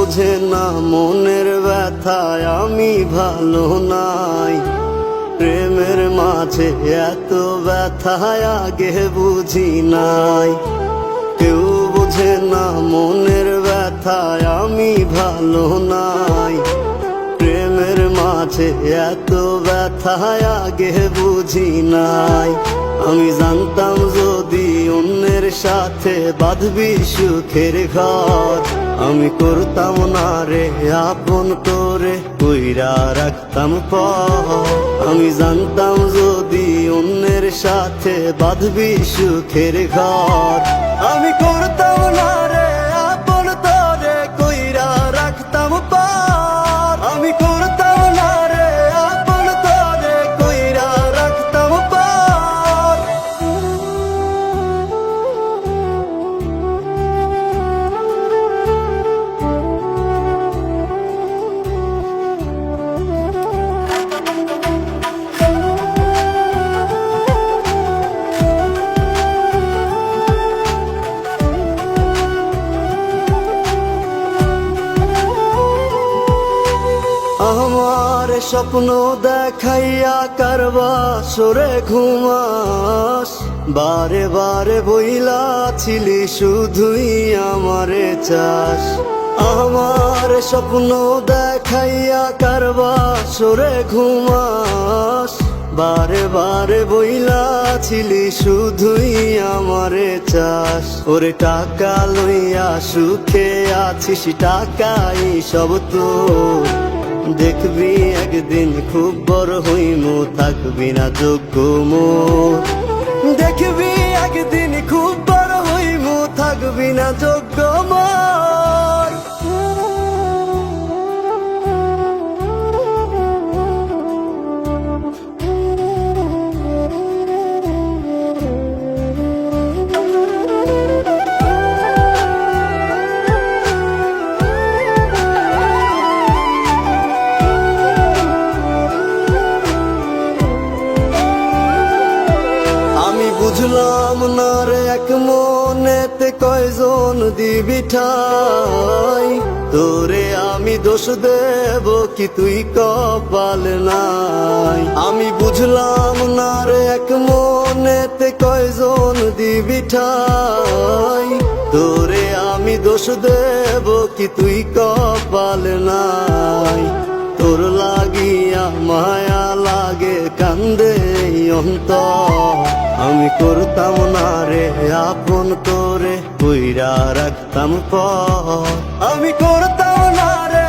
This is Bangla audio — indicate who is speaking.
Speaker 1: বোঝে না মনের ব্যথায় আমি ভালো নাই। প্রেমের মাঝে এত ব্যথায় আগে বুঝি নাই। কেউ বোঝে না মনের ব্যথায় আমি ভালো নাই। প্রেমের মাঝে এত ব্যথায় আগে বুঝি নাই। আমি জানতাম যদি অন্যের সাথে বাঁধবি সুখের ঘর, আমি করতাম না রে আপন করে কইরা রাখতাম পর। আমি জানতাম যদি অন্যের সাথে বাঁধবি সুখের ঘর, আমি করতাম না রে আপন করে কইরা রাখতাম পর। আমি করতাম না রে আপন করে কইরা রাখতাম পর। আমার স্বপ্ন দেখাইয়া কারবা সরে ঘুমাস, বারে বারে বইলা ছিলি শুধুই আমারে চাস। আমার স্বপ্ন দেখাইয়া কারবা সরে ঘুমাস, বারে বারে বইলা ছিলি শুধুই আমারে চাস। ওরে টাকা লইয়া সুখে আছিস, টাকাই সব তোর। দেখবি একদিন খুব বড় হইমু, থাকবি না যোগ্য মোর। দেখবি একদিন খুব বড় হইমু, থাকবি না যোগ্য মোর। বুঝলাম না রে এক মনেতে কয়জন দিবি ঠাই, তোরে আমি দোষ দেব কি তুই কপাল নাই। আমি বুঝলাম না রে এক মনেতে কয়জন দিবি ঠাই, তোরে আমি দোষ দেব কি তুই কপাল নাই। তোর লাগিয়া মায়া লাগে কান্দে অন্তর, আমি করতাম না রে আপন করে কইরা রাখতাম পর। আমি করতাম না রে